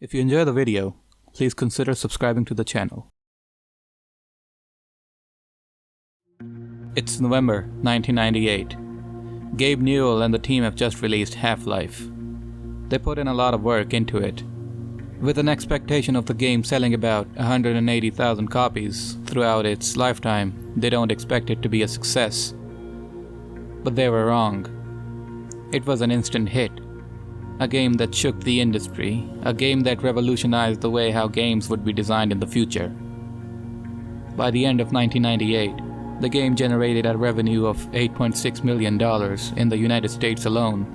If you enjoy the video, please consider subscribing to the channel. It's November 1998. Gabe Newell and the team have just released Half-Life. They put in a lot of work into it. With an expectation of the game selling about 180,000 copies throughout its lifetime, they don't expect it to be a success. But they were wrong. It was an instant hit. A game that shook the industry, a game that revolutionized the way how games would be designed in the future. By the end of 1998, the game generated a revenue of $8.6 million in the United States alone.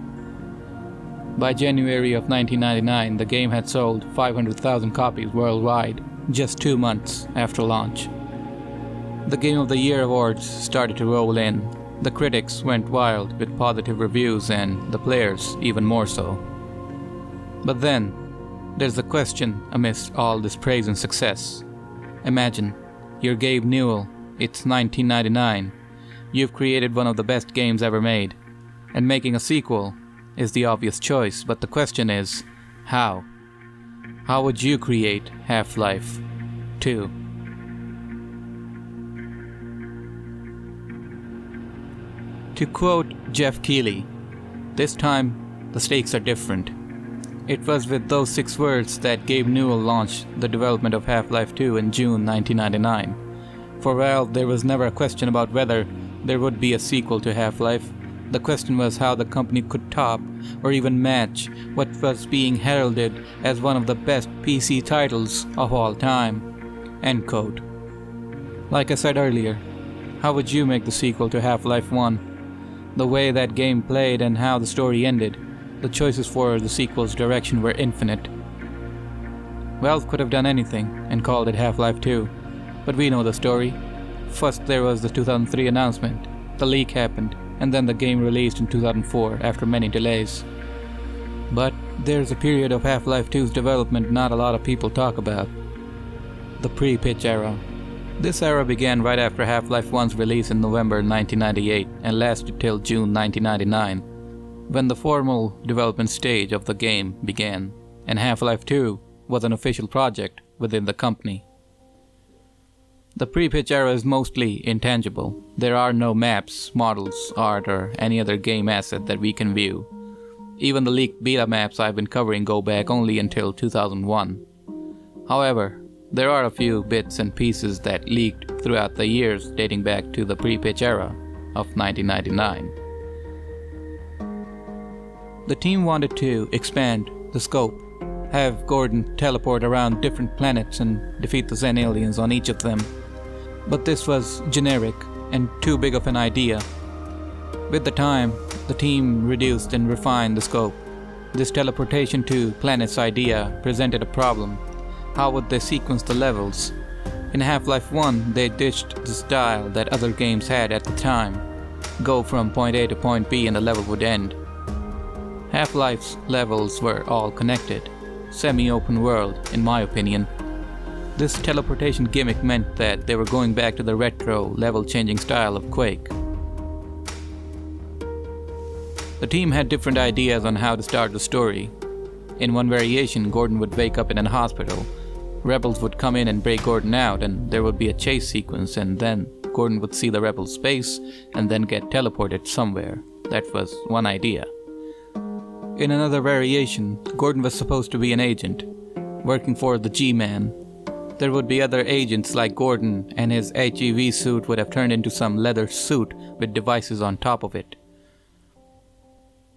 By January of 1999, the game had sold 500,000 copies worldwide, just 2 months after launch. The Game of the Year awards started to roll in. The critics went wild with positive reviews and the players even more so. But then, there's a question amidst all this praise and success. Imagine, you're Gabe Newell, it's 1999, you've created one of the best games ever made, and making a sequel is the obvious choice, but the question is, how? How would you create Half-Life 2? To quote Jeff Keighley, this time the stakes are different. It was with those 6 words that Gabe Newell launched the development of Half-Life 2 in June 1999. For Valve, there was never a question about whether there would be a sequel to Half-Life. The question was how the company could top or even match what was being heralded as one of the best PC titles of all time. End quote. Like I said earlier, how would you make the sequel to Half-Life 1? The way that game played and how the story ended, the choices for the sequel's direction were infinite. Valve could have done anything and called it Half-Life 2, but we know the story. First there was the 2003 announcement, the leak happened, and then the game released in 2004 after many delays. But there's a period of Half-Life 2's development not a lot of people talk about. The pre-pitch era. This era began right after Half-Life 1's release in November 1998 and lasted till June 1999, when the formal development stage of the game began, and Half-Life 2 was an official project within the company. The pre-pitch era is mostly intangible. There are no maps, models, art, or any other game asset that we can view. Even the leaked beta maps I've been covering go back only until 2001. However, there are a few bits and pieces that leaked throughout the years dating back to the pre-pitch era of 1999. The team wanted to expand the scope, have Gordon teleport around different planets and defeat the Xen aliens on each of them. But this was generic and too big of an idea. With the time, the team reduced and refined the scope. This teleportation to planets idea presented a problem. How would they sequence the levels? In Half-Life 1, they ditched the style that other games had at the time. Go from point A to point B and the level would end. Half-Life's levels were all connected. Semi-open world, in my opinion. This teleportation gimmick meant that they were going back to the retro, level-changing style of Quake. The team had different ideas on how to start the story. In one variation, Gordon would wake up in a hospital. Rebels would come in and break Gordon out, and there would be a chase sequence, and then Gordon would see the rebels' base and then get teleported somewhere. That was one idea. In another variation, Gordon was supposed to be an agent, working for the G-Man. There would be other agents like Gordon, and his HEV suit would have turned into some leather suit with devices on top of it.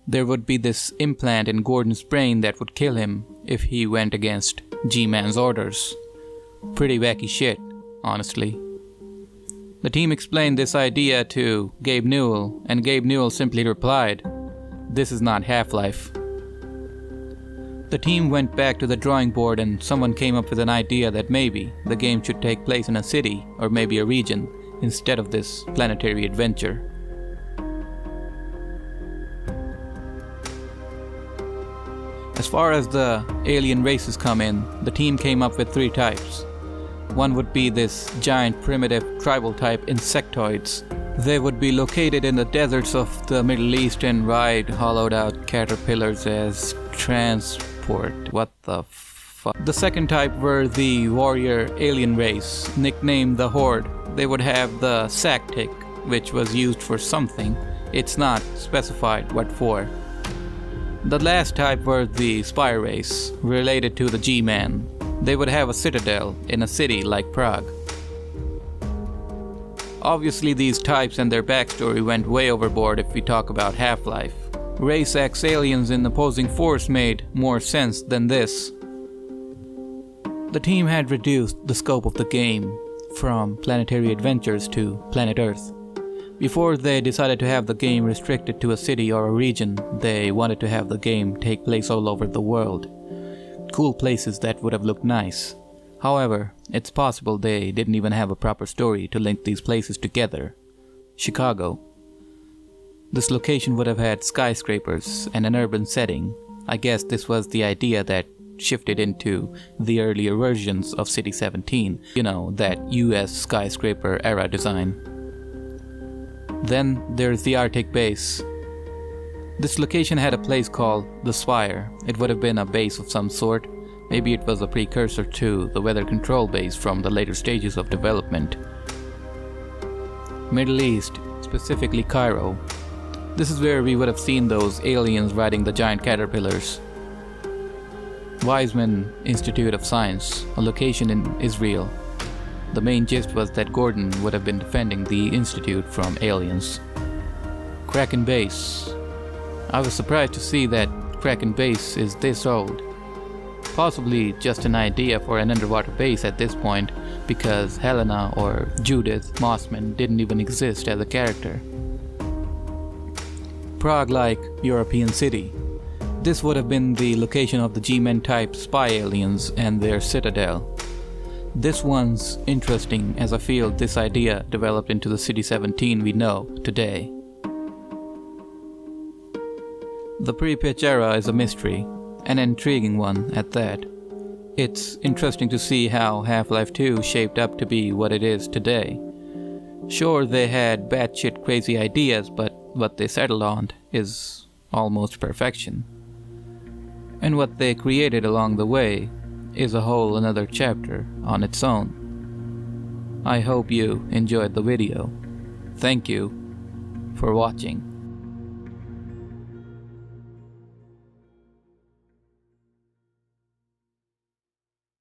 There would be this implant in Gordon's brain that would kill him if he went against G-Man's orders. Pretty wacky shit, honestly. The team explained this idea to Gabe Newell, and Gabe Newell simply replied, "This is not Half-Life." The team went back to the drawing board and someone came up with an idea that maybe the game should take place in a city or maybe a region instead of this planetary adventure. As far as the alien races come in, the team came up with 3 types. One would be this giant primitive tribal type insectoids. They would be located in the deserts of the Middle East and ride hollowed out caterpillars as transport. What the The second type were the warrior alien race, nicknamed the Horde. They would have the sack tick, which was used for something. It's not specified what for. The last type were the spy race, related to the G-Man. They would have a citadel in a city like Prague. Obviously, these types and their backstory went way overboard if we talk about Half-Life. Race X aliens in opposing force made more sense than this. The team had reduced the scope of the game from planetary adventures to planet Earth. Before they decided to have the game restricted to a city or a region, they wanted to have the game take place all over the world. Cool places that would have looked nice. However, it's possible they didn't even have a proper story to link these places together. Chicago. This location would have had skyscrapers and an urban setting. I guess this was the idea that shifted into the earlier versions of City 17. You know, that US skyscraper era design. Then there's the Arctic base. This location had a place called the Spire. It would have been a base of some sort. Maybe it was a precursor to the weather control base from the later stages of development. Middle East, specifically Cairo. This is where we would have seen those aliens riding the giant caterpillars. Weizmann Institute of Science, a location in Israel. The main gist was that Gordon would have been defending the institute from aliens. Kraken Base. I was surprised to see that Kraken Base is this old. Possibly just an idea for an underwater base at this point, because Helena or Judith Mossman didn't even exist as a character. Prague-like European city. This would have been the location of the G-Men type spy aliens and their citadel. This one's interesting as I feel this idea developed into the City 17 we know today. The pre-pitch era is a mystery, an intriguing one at that. It's interesting to see how Half-Life 2 shaped up to be what it is today. Sure, they had batshit crazy ideas, but what they settled on is almost perfection. And what they created along the way is a whole another chapter on its own. I hope you enjoyed the video. Thank you for watching.